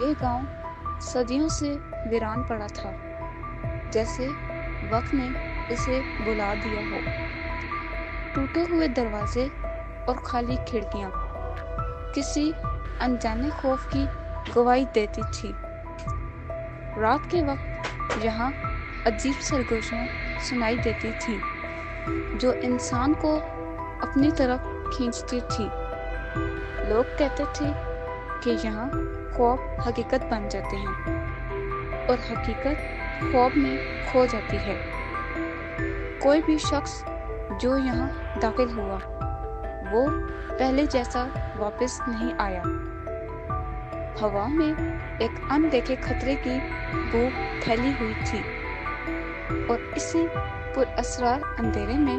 یہ گاؤں صدیوں سے ویران پڑا تھا، جیسے وقت نے اسے بلا دیا ہو۔ ٹوٹے ہوئے دروازے اور خالی کھڑکیاں کسی انجانے خوف کی گواہی دیتی تھی۔ رات کے وقت یہاں عجیب سرگوشیاں سنائی دیتی تھیں جو انسان کو اپنی طرف کھینچتی تھی۔ لوگ کہتے تھے کہ یہاں خواب حقیقت بن جاتے ہیں اور حقیقت خواب میں کھو جاتی ہے۔ کوئی بھی شخص جو یہاں داخل ہوا وہ پہلے جیسا واپس نہیں آیا۔ ہوا میں ایک اندیکھے خطرے کی بو پھیلی ہوئی تھی اور اسی پر اسرار اندھیرے میں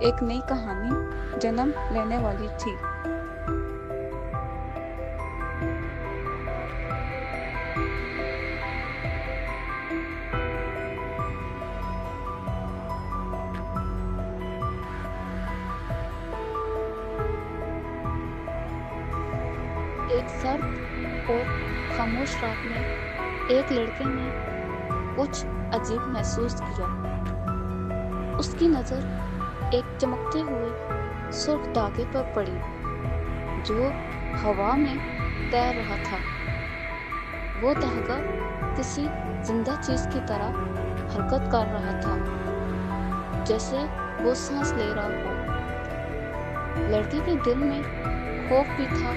ایک نئی کہانی جنم لینے والی تھی۔ ایک سرد اور خاموش رات میں ایک لڑکے نے کچھ عجیب محسوس کیا۔ اس کی نظر ایک چمکتے ہوئے سرخ دھاگے پر پڑی جو ہوا میں تیر رہا تھا۔ وہ دھاگا کسی زندہ چیز کی طرح حرکت کر رہا تھا، جیسے وہ سانس لے رہا ہو۔ لڑکے کے دل میں خوف بھی تھا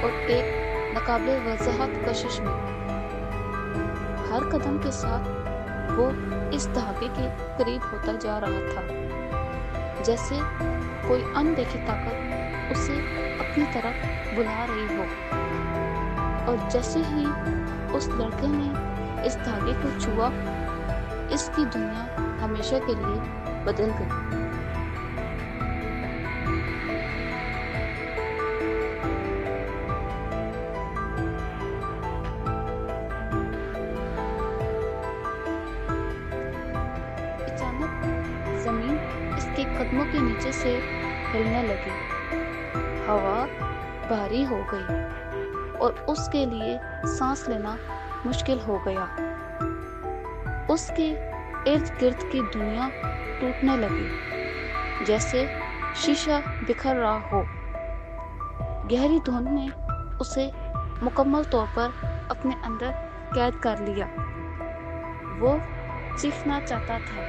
اور ایک ناقابل وضاحت کشش بھی۔ ہر قدم کے ساتھ وہ اس دھاگے کے قریب ہوتا جا رہا تھا، جیسے کوئی اندیکھی طاقت اسے اپنی طرف بلا رہی ہو۔ اور جیسے ہی اس لڑکے نے اس دھاگے کو چھوا، اس کی دنیا ہمیشہ کے لیے بدل گئی۔ زمین اس کے قدموں کے نیچے سے ہلنے لگی، ہوا بھاری ہو گئی اور اس کے لیے سانس لینا مشکل ہو گیا۔ اس کے ارد گرد کی دنیا ٹوٹنے لگی، جیسے شیشہ بکھر رہا ہو۔ گہری دھند نے اسے مکمل طور پر اپنے اندر قید کر لیا۔ وہ چیخنا چاہتا تھا،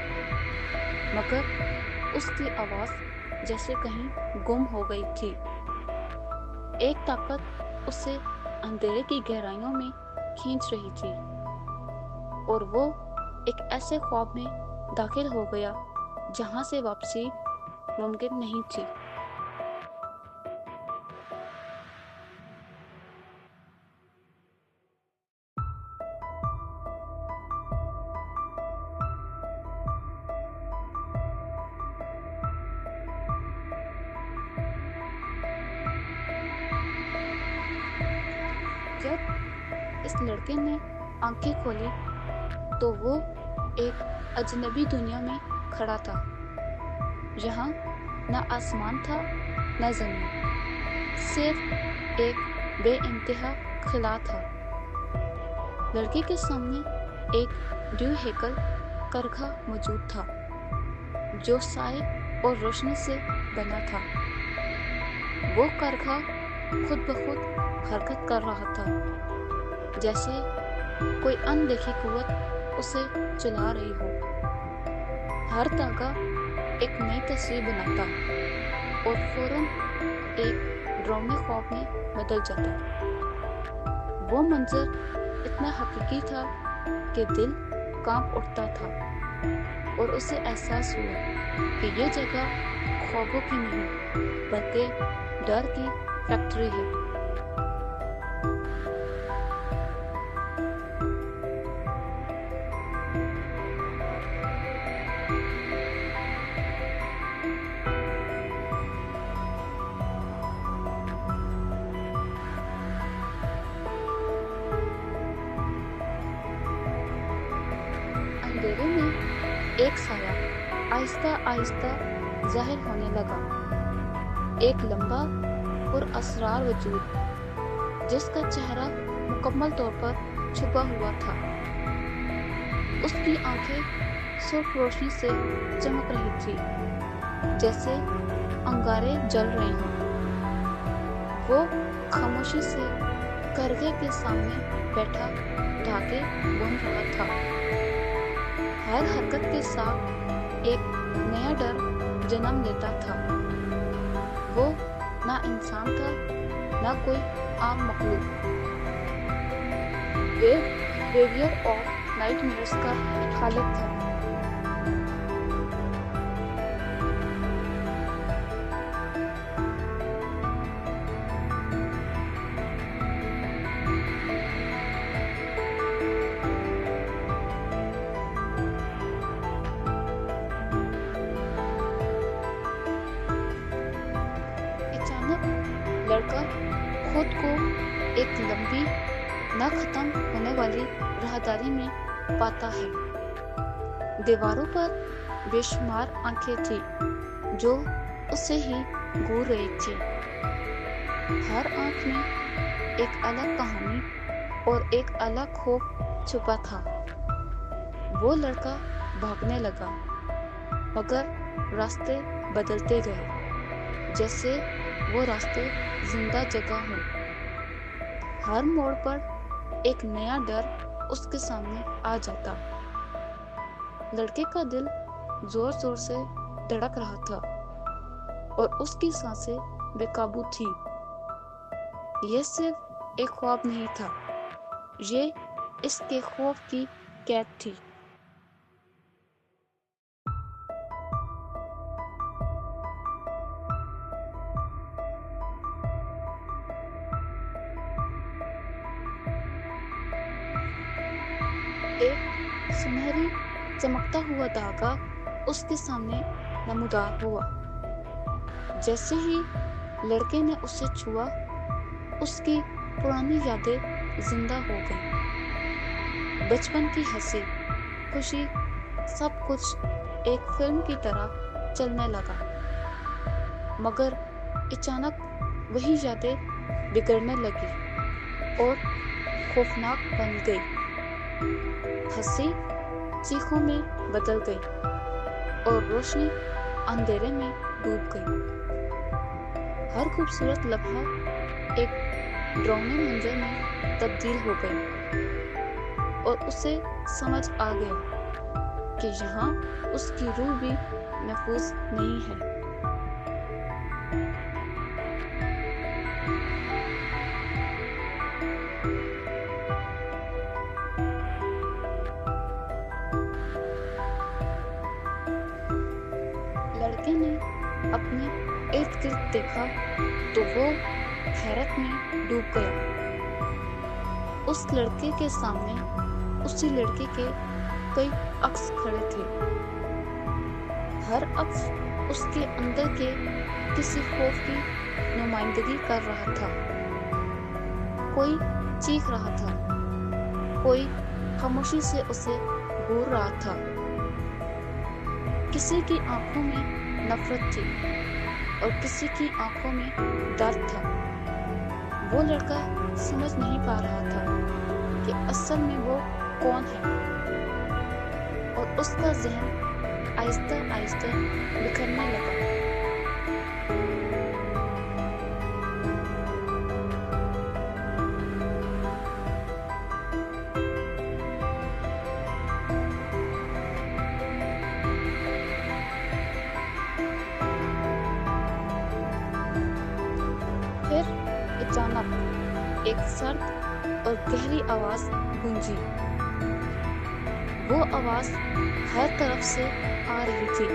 مگر اس کی آواز جیسے کہیں گم ہو گئی تھی۔ ایک طاقت اسے اندھیرے کی گہرائیوں میں کھینچ رہی تھی اور وہ ایک ایسے خواب میں داخل ہو گیا جہاں سے واپسی ممکن نہیں تھی۔ جب اس لڑکے نے آنکھیں کھولی تو وہ ایک اجنبی دنیا میں کھڑا تھا۔ یہاں نہ آسمان تھا نہ زمین، صرف ایک بے انتہا خلا تھا۔ لڑکے کے سامنے ایک دیو ہیکل کرگھا موجود تھا جو سائے اور روشنی سے بنا تھا۔ وہ کرگھا خود بخود حرکت کر رہا تھا، جیسے کوئی اندیکھی قوت اسے چلا رہی ہو۔ ہر دھاگا ایک نئی تصویر بناتا اور فوراً ایک ڈراؤنے خواب میں بدل جاتا۔ وہ منظر اتنا حقیقی تھا کہ دل کانپ اٹھتا تھا اور اسے احساس ہوا کہ یہ جگہ خوابوں کی نہیں بلکہ ڈر کی فیکٹری ہے۔ اندھیرے میں ایک سایہ آہستہ آہستہ ظاہر ہونے لگا، ایک لمبا پر اسرار وجود جس کا چہرہ मुकम्मल तौर पर छुपा हुआ था। उसकी आंखें सुर्ख रोशनी से चमक रही थी, जैसे अंगारे जल रहे हों। वो खामोशी से करघे के सामने बैठा धागे बुन रहा था। हर हरकत के साथ एक नया डर जन्म लेता था। वो ना इंसान था, ना कोई आम मखलूक। वेवियर ऑफ नाइटमेयर्स का खालिक था। लड़का खुद को एक लंबी न खत्म होने वाली राहदारी में पाता है। दीवारों पर बेशुमार आंखें थी जो उसे ही घूर रही थी। हर आंख में एक अलग कहानी और एक अलग खौफ छुपा था। वो लड़का भागने लगा, मगर रास्ते बदलते गए, जैसे वो रास्ते जिंदा जगह हों। हर मोड़ पर एक नया डर उसके सामने आ जाता। लड़के का दिल जोर जोर से धड़क रहा था और उसकी सांसें बेकाबू थी। यह सिर्फ एक ख्वाब नहीं था, ये इसके खौफ की कैद थी। एक सुनहरी चमकता हुआ धागा उसके सामने नमूदार हुआ। जैसे ही लड़के ने उसे छुआ, उसकी पुरानी यादें जिंदा हो गईं। बचपन की हंसी, खुशी, सब कुछ एक फिल्म की तरह चलने लगा। मगर अचानक वही यादें बिगड़ने लगी और खौफनाक बन गई। हंसी चीखों में बदल गई और रोशनी अंधेरे में डूब गई। हर खूबसूरत लम्हा एक डरावने मंजर में तब्दील हो गई और उसे समझ आ गया कि यहाँ उसकी रूह भी महफूज नहीं है। लड़के ने अपने इर्द गिर्द देखा तो वो हैरत में डूब गया। उस लड़के के सामने उसी लड़के के कई अक्स खड़े थे। हर अक्स उसके अंदर के किसी खौफ की नुमाइंदगी कर रहा था। कोई चीख रहा था, कोई खामोशी से उसे घूर रहा था। किसी की आंखों में नफरत थी और किसी की आंखों में दर्द था। वो लड़का समझ नहीं पा रहा था कि असल में वो कौन है, और उसका ज़हन आहिस्ता आहिस्ता बिखरने लगा। फिर अचानक एक सर्द और गहरी आवाज गूंजी। वो आवाज हर तरफ से आ रही थी,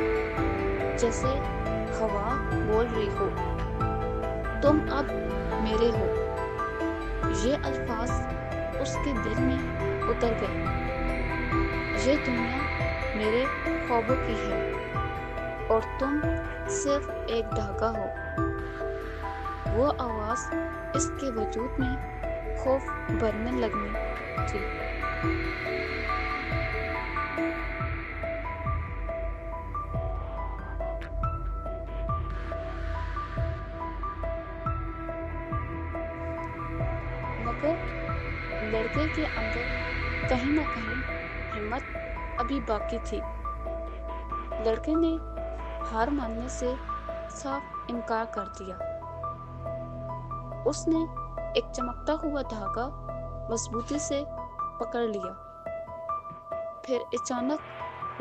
जैसे हवा बोल रही हो, तुम अब मेरे हो। ये अल्फाज उसके दिल में उतर गए। ये दुनिया मेरे ख्वाबों की है और तुम सिर्फ एक धागा हो। वो आवाज इसके वजूद में खौफ भरने लगनी थी। मगर लड़के के अंदर कहीं ना कहीं हिम्मत अभी बाकी थी। लड़के ने हार मानने से साफ इनकार कर दिया। उसने एक चमकता हुआ धागा मजबूती से पकड़ लिया। फिर अचानक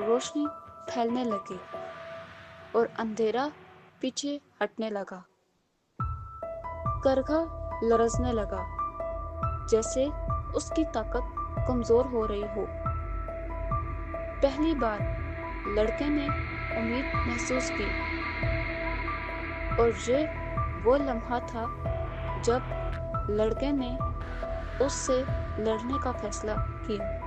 रोशनी फैलने लगी और अंधेरा पीछे हटने लगा। करघा लरजने लगा, जैसे उसकी ताकत कमजोर हो रही हो। पहली बार लड़के ने उम्मीद महसूस की, और ये वो लम्हा था जब लड़के ने उससे लड़ने का फैसला किया।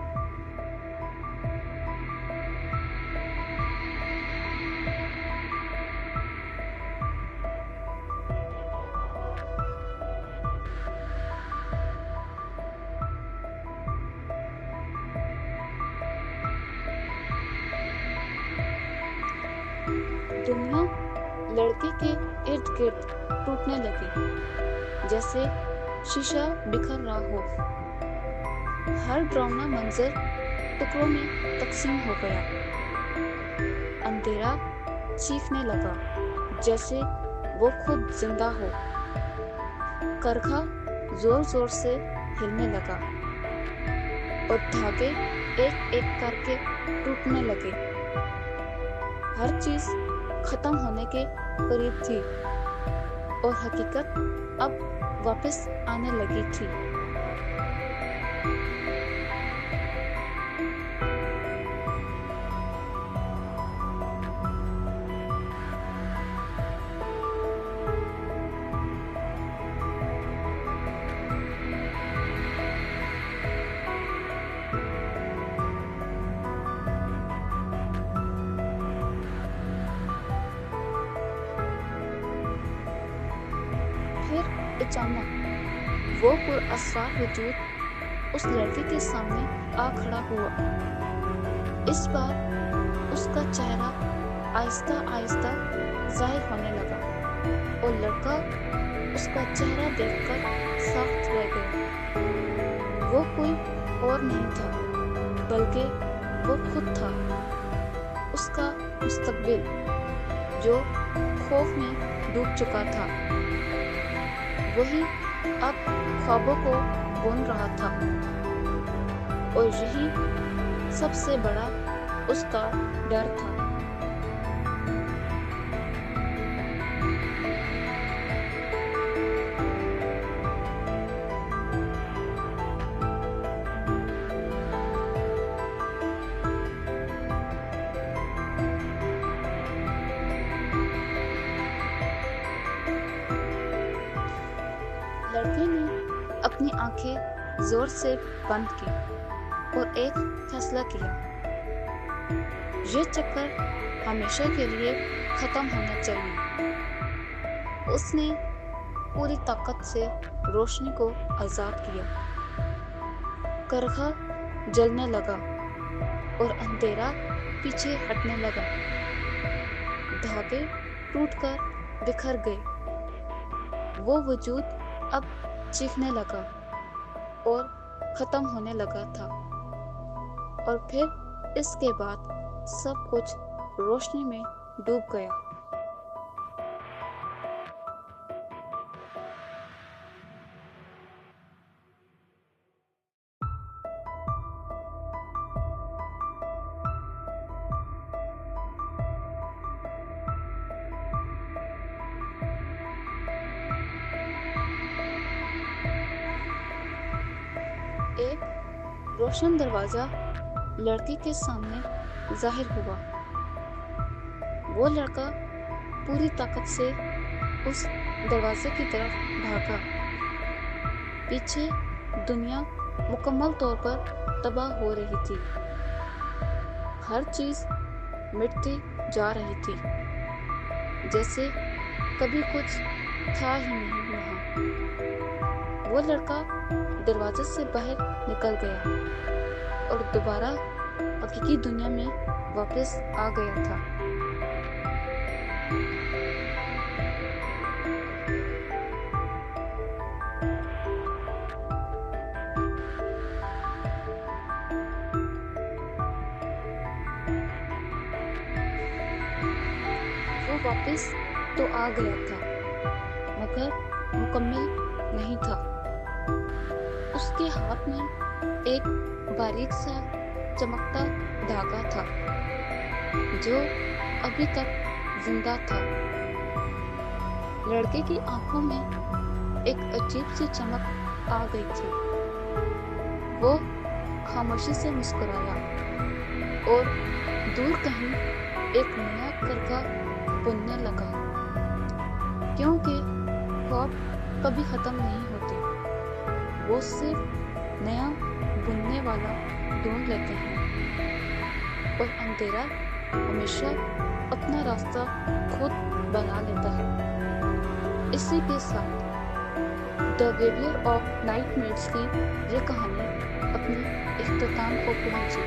दुनिया लड़के के इर्द गिर्द टूटने लगी, जैसे शीशा बिखर रहा हो। हर डरावना मंजर टुकड़ों में तकसीम हो गया। अंधेरा चीखने लगा, जैसे वो खुद जिंदा हो। करघा जोर जोर से हिलने लगा और धागे एक एक करके टूटने लगे। हर चीज खत्म होने के करीब थी और हकीकत अब वापस आने लगी थी। फिर अचानक वो पुरअसरार वजूद उस लड़के के सामने आ खड़ा हुआ। इस बार उसका चेहरा आहिस्ता आहिस्ता जाहिर होने लगा और लड़का उसका चेहरा देखकर साख्त रह गया। वो कोई और नहीं था, बल्कि वो खुद था। उसका मुस्तकबिल जो खौफ में डूब चुका था, वही अब ख्वाबों को बुन रहा था, और यही सबसे बड़ा उसका डर था। लड़के ने अपनी आंखें जोर से बंद की और एक फैसला किया। ये चक्कर हमेशा के लिए खत्म होना चाहिए। उसने पूरी ताकत से रोशनी को आजाद किया। करघा जलने लगा और अंधेरा पीछे हटने लगा। धागे टूटकर बिखर गए। वो वजूद अब चीखने लगा और खत्म होने लगा था। और फिर इसके बाद सब कुछ रोशनी में डूब गया। एक रोशन दरवाजा लड़के के सामने जाहिर हुआ। वो लड़का पूरी ताकत से उस दरवाजे की तरफ भागा। पीछे दुनिया मुकम्मल तौर पर तबाह हो रही थी। हर चीज मिटती जा रही थी, जैसे कभी कुछ था ही नहीं वहाँ। वो लड़का दरवाजे से बाहर निकल गया और दोबारा हकीकी दुनिया में वापस आ गया था। واپس تو آ گیا تھا مگر مکمل نہیں تھا۔ اس کے ہاتھ میں ایک باریک سا چمکتا دھاگا تھا جو ابھی تک زندہ تھا۔ لڑکے کی آنکھوں میں ایک عجیب سی چمک آ گئی تھی۔ وہ خاموشی سے مسکرایا اور دور کہیں ایک نیا کرگھا بننے لگا، کیونکہ خواب کبھی ختم نہیں ہوتے، وہ صرف نیا بننے والا ڈھونڈ لیتے ہیں، اور اندھیرا ہمیشہ اپنا راستہ خود بنا لیتا ہے۔ اسی کے ساتھ دی ویویئر آف نائٹ میئرز کی یہ کہانی اپنے اختتام کو پہنچی۔